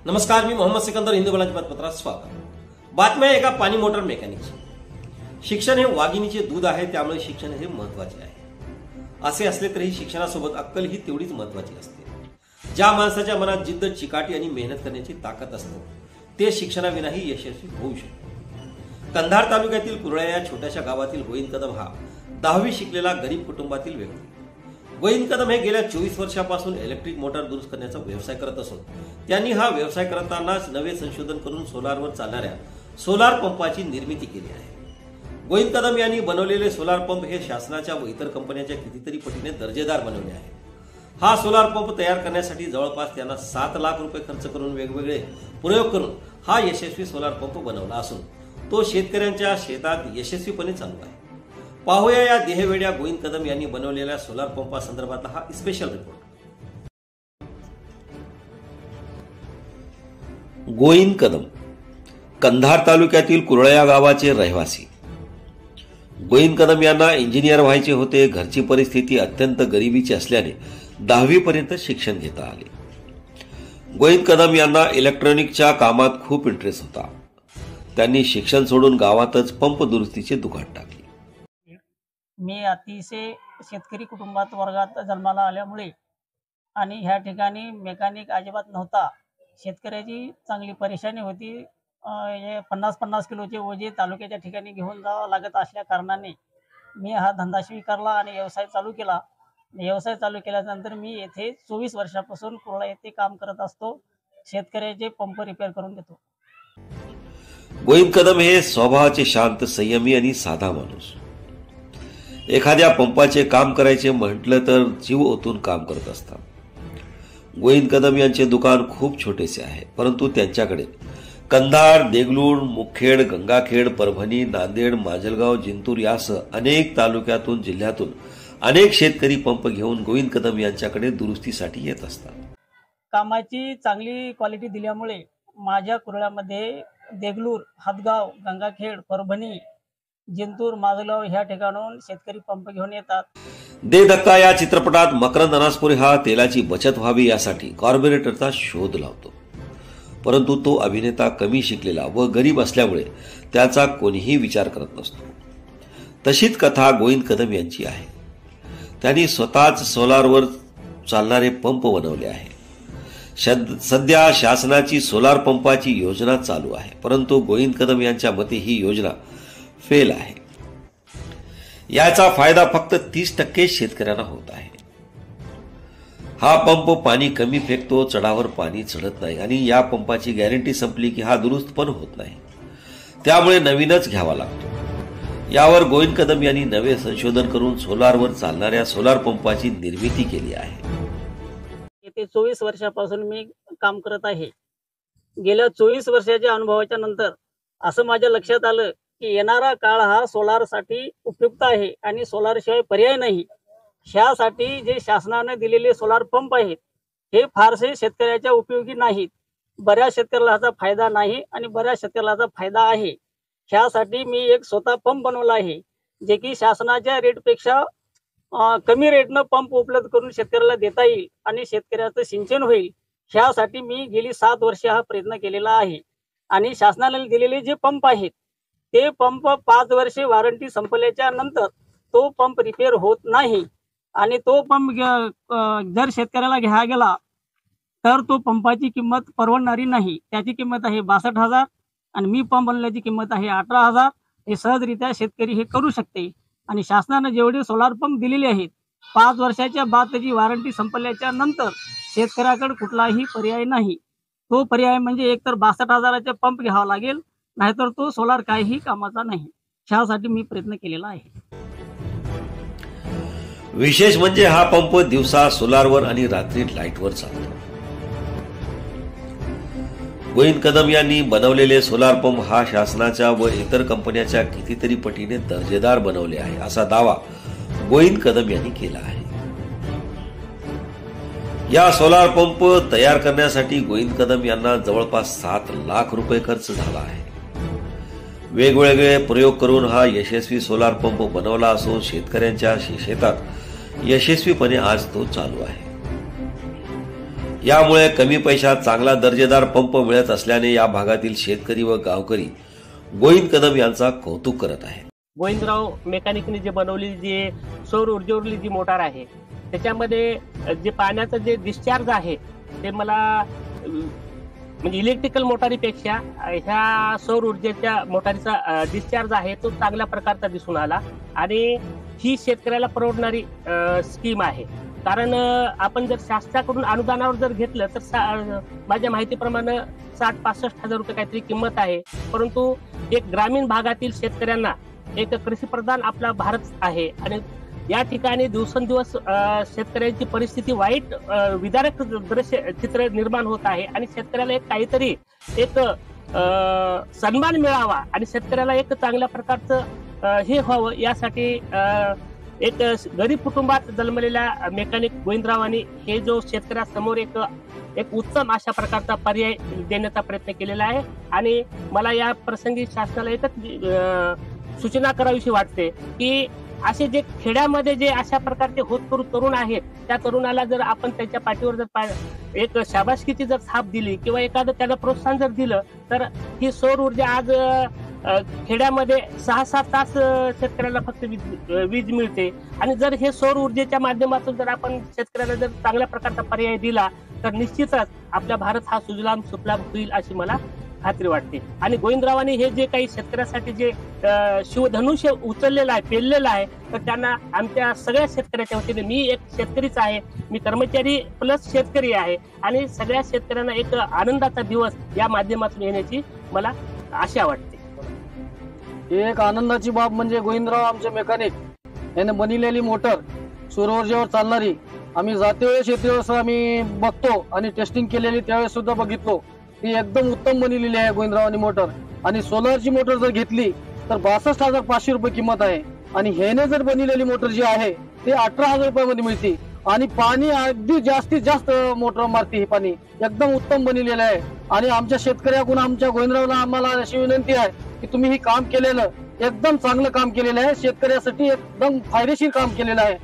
नमस्कार, मी मोहम्मद सिकंदर, हिंदू बलाची बातमीपत्रात स्वागत. बातम्या एका पाणी मोटर मेकॅनिकची. शिक्षण हे वाघिणीचे दूध आहे, त्यामुळे शिक्षण हे महत्वाचे आहे. असे असले तरी शिक्षणासोबत अक्कल ही तेवढीच महत्वाची असते. ज्या माणसाच्या मनात जिद्द, चिकाटी आणि मेहनत करण्याची ताकद असते ते शिक्षणाविनाही यशस्वी होऊ शकते. कंधार तालुक्यातील कुरळ्या या छोट्याशा गावातील गोविंद कदम हा 10वी शिकलेला गरीब कुटुंबातील व्यक्ती. गोविंद कदम हे गेल्या 24 वर्षापासून इलेक्ट्रिक मोटार दुरुस्त करण्याचा व्यवसाय करत असून त्यांनी हा व्यवसाय करतानाच नवे संशोधन करून सोलारवर चालणाऱ्या सोलार पंपाची निर्मिती केली आहे. गोविंद कदम यांनी बनवलेले सोलार पंप हे शासनाच्या व इतर कंपन्यांच्या कितीतरी पटीने दर्जेदार बनवले आहे. हा सोलार पंप तयार करण्यासाठी जवळपास त्यांना 7 लाख रुपये खर्च करून वेगवेगळे प्रयोग करून हा यशस्वी सोलार पंप बनवला असून तो शेतकऱ्यांच्या शेतात यशस्वीपणे चालू आहे. पाहूया या देहवेड्या गोविंद कदम यांनी बनवलेल्या सोलार पंपासंदर्भातला हा स्पेशल रिपोर्ट. गोविंद कदम कंधार तालुक्यातील कुरळ्या गावाचे रहिवासी. गोविंद कदम यांना इंजिनियर व्हायचे होते. घरची परिस्थिती अत्यंत गरिबीची असल्याने 10वी पर्यंत शिक्षण घेता आले. गोविंद कदम यांना इलेक्ट्रॉनिकच्या कामात खूप इंटरेस्ट होता. त्यांनी शिक्षण सोडून गावातच पंप दुरुस्तीचे दुकान टाकले. मी अतिशय शेतकरी कुटुंबात वर्गात जन्माला आल्यामुळे आणि ह्या ठिकाणी मेकॅनिक अजिबात नव्हता. शेतकऱ्याची चांगली परेशानी होती. 50-50 किलोचे ओझे तालुक्याच्या ठिकाणी घेऊन जावं लागत असल्या कारणाने मी हा धंदा स्वीकारला आणि व्यवसाय चालू केला. व्यवसाय चालू केल्यानंतर मी येथे 24 वर्षापासून कुरळा येथे काम करत असतो. शेतकऱ्याचे पंप रिपेअर करून देतो. गोविंद कदम हे स्वभावाचे शांत, संयमी आणि साधा माणूस. एखाद्या पंपाचे काम करायचे म्हटलं तर जीव ओतून काम करत असतात. गोविंद कदम यांचे दुकान खूप छोटेसे आहे, परंतु त्यांच्याकडे कंधार, देगलूर, मुखेड, गंगाखेड, परभणी, नांदेड, माजलगाव, जिंतूर यासह अनेक तालुक्यातून, जिल्ह्यातून अनेक शेतकरी पंप घेऊन गोविंद कदम यांच्याकडे दुरुस्तीसाठी येत असतात. कामाची चांगली क्वालिटी दिल्यामुळे माझ्या कुरळ्यामध्ये देगलूर, हदगाव, गंगाखेड, परभणी, जिंतूर, माजलगाव ह्या ठिकाणाहून शेतकरी पंप घेऊन येतात. दे धक्का या चित्रपटात मकरंद अनासपुरे हा तेलाची बचत व्हावी यासाठी कार्बोरेटरचा शोध लावतो, परंतु तो अभिनेता कमी शिकलेला व गरीब असल्यामुळे त्याचा कोणीही विचार करत नसतो. तशीच कथा गोविंद कदम यांची आहे. त्यांनी स्वतःच सोलारवर चालणारे पंप बनवले आहे. सध्या शासनाची सोलार पंपाची योजना चालू आहे, परंतु गोविंद कदम यांच्या मते ही योजना फेल आहे. याचा फायदा फक्त 30% शेतकऱ्यांना होत आहे. हा पंप पाणी कमी फेकतो, चढावर पाणी चढत नाही आणि या पंपाची गॅरंटी संपली की हा दुरुस्त पण होत नाही. त्यामुळे नवीनच घ्यावा लागतो. यावर गोविंद कदम यांनी नवे संशोधन करून सोलारवर चालणाऱ्या सोलार पंपाची निर्मिती केली आहे. येथे 24 वर्षापासून मी काम करत आहे. गेल्या 24 वर्षाच्या अनुभवाच्या नंतर असं माझ्या लक्षात आलं की येणारा काळ हा सोलारसाठी उपयुक्त आहे आणि सोलारशिवाय पर्याय नाही. ह्यासाठी जे शासनाने दिलेले सोलार पंप आहेत हे फारसे शेतकऱ्याच्या उपयोगी नाहीत. बऱ्याच शेतकऱ्याला ह्याचा फायदा नाही आणि बऱ्याच शेतकऱ्याला ह्याचा फायदा आहे. ह्यासाठी मी एक स्वतः पंप बनवला आहे, जे की शासनाच्या रेटपेक्षा कमी रेटनं पंप उपलब्ध करून शेतकऱ्याला देता येईल आणि शेतकऱ्याचं सिंचन होईल. ह्यासाठी मी गेली 7 वर्षे हा प्रयत्न केलेला आहे. आणि शासनाने दिलेले जे पंप आहेत ते पंप 5 वर्षे वॉरंटी संपल्याच्या नंतर तो पंप रिपेअर होत नाही आणि तो पंप जर शेतकऱ्याला घ्यायला गेला तर तो पंपाची किंमत परवडणारी नाही. त्याची किंमत आहे 62,000 आणि मी पंप बनवल्याची किंमत आहे 18,000. हे सहजरित्या शेतकरी हे करू शकते. आणि शासनाने जेवढे सोलार पंप दिलेले आहेत 5 वर्षाच्या बाद त्याची वॉरंटी संपल्याच्या नंतर शेतकऱ्याकडे कुठलाही पर्याय नाही. तो पर्याय म्हणजे एकतर 62,000चे पंप घ्यावा लागेल, नाहीतर तो सोलार काहीही कामाचा नाही. ह्यासाठी मी प्रयत्न केलेला आहे. विशेष म्हणजे हा पंप दिवसा सोलारवर आणि रात्री लाईटवर चालतो. गोविंद कदम यांनी बनवलेले सोलार पंप हा शासनाच्या व इतर कंपन्यांच्या कितीतरी पटीने दर्जेदार बनवले आहे, असा दावा गोविंद कदम यांनी केला आहे. या सोलार पंप तयार करण्यासाठी गोविंद कदम यांना जवळपास 7 लाख रुपये खर्च झाला आहे. वेगवेगळे प्रयोग करून हा यशस्वी सोलार पंप बनवला असून शेतकऱ्यांच्या शेतात यशस्वीपणे आज तो चालू आहे. यामुळे कमी पैशात चांगला दर्जेदार पंप मिळत असल्याने या भागातील शेतकरी व गावकरी गोविंद कदम यांचा कौतुक करत आहेत. गोविंदराव मेकॅनिकने जे बनवलेली जी सौर ऊर्जेवरली जी मोटार आहे त्याच्यामध्ये जे पाण्याचं जे डिस्चार्ज आहे ते मला म्हणजे इलेक्ट्रिकल मोटारीपेक्षा ह्या सौर ऊर्जेच्या मोटारीचा डिस्चार्ज आहे तो चांगल्या प्रकारचा दिसून आला आणि ही शेतकऱ्याला परवडणारी स्कीम आहे. कारण आपण जर शासनाकडून अनुदानावर जर घेतलं तर माझ्या माहितीप्रमाणे 60-65 हजार रुपये काहीतरी किंमत आहे. परंतु एक ग्रामीण भागातील शेतकऱ्यांना एक कृषीप्रधान आपला भारत आहे आणि या ठिकाणी दिवसेंदिवस शेतकऱ्यांची परिस्थिती वाईट विदारक दृश्य चित्र निर्माण होत आहे आणि शेतकऱ्याला एक काहीतरी एक सन्मान मिळावा आणि शेतकऱ्याला एक चांगल्या प्रकारचं हे व्हावं यासाठी एक गरीब कुटुंबात जन्मलेल्या मेकॅनिक गोविंदरावांनी हे जो शेतकऱ्यासमोर एक उत्तम अशा प्रकारचा पर्याय देण्याचा प्रयत्न केलेला आहे. आणि मला या प्रसंगी शासनाला एकच सूचना करावीशी वाटते की असे जे खेड्यामध्ये जे अशा प्रकारचे होतकरू तरुण आहेत त्या तरुणाला जर आपण त्यांच्या पाठीवर जर एक शाबासकीची जर थाप दिली किंवा एखादं त्याला प्रोत्साहन जर दिलं तर ही सौर ऊर्जा आज खेड्यामध्ये 6-7 तास शेतकऱ्याला फक्त वीज मिळते. आणि जर हे सौर ऊर्जेच्या माध्यमातून जर आपण शेतकऱ्याला जर चांगल्या प्रकारचा पर्याय दिला तर निश्चितच आपला भारत हा सुजलाम सुफलाम होईल अशी मला खात्री वाटते. आणि गोविंदरावांनी हे जे काही शेतकऱ्यासाठी जे शिवधनुष्य उचललेलं आहे पेललेलं आहे तर त्यांना आमच्या सगळ्या शेतकऱ्याच्या वतीने मी एक शेतकरीच आहे, मी कर्मचारी प्लस शेतकरी आहे आणि सगळ्या शेतकऱ्यांना एक आनंदाचा दिवस या माध्यमातून येण्याची मला आशा वाटते. एक आनंदाची बाब म्हणजे गोविंदराव आमचे मेकॅनिक याने बनवलेली मोटर सौर ऊर्जेवर चालणारी आम्ही जाते वेळेस येते वेळेस आम्ही बघतो आणि टेस्टिंग केलेली त्यावेळेस सुद्धा बघितलो ती एकदम उत्तम बनवलेली आहे गोविंदरावांनी मोटर. आणि सोलरची मोटर जर घेतली तर 62,500 रुपये किंमत आहे आणि ह्याने जर बनवलेली मोटर जी आहे ती 18,000 रुपयामध्ये मिळते आणि पाणी अगदी जास्तीत जास्त मोटर मारते. हे पाणी एकदम उत्तम बनवलेलं आहे आणि आमच्या शेतकऱ्याकडून आमच्या गोविंदरावला आम्हाला अशी विनंती आहे की तुम्ही ही काम केलेलं एकदम चांगलं काम केलेलं आहे, शेतकऱ्यासाठी एकदम फायदेशीर काम केलेलं आहे.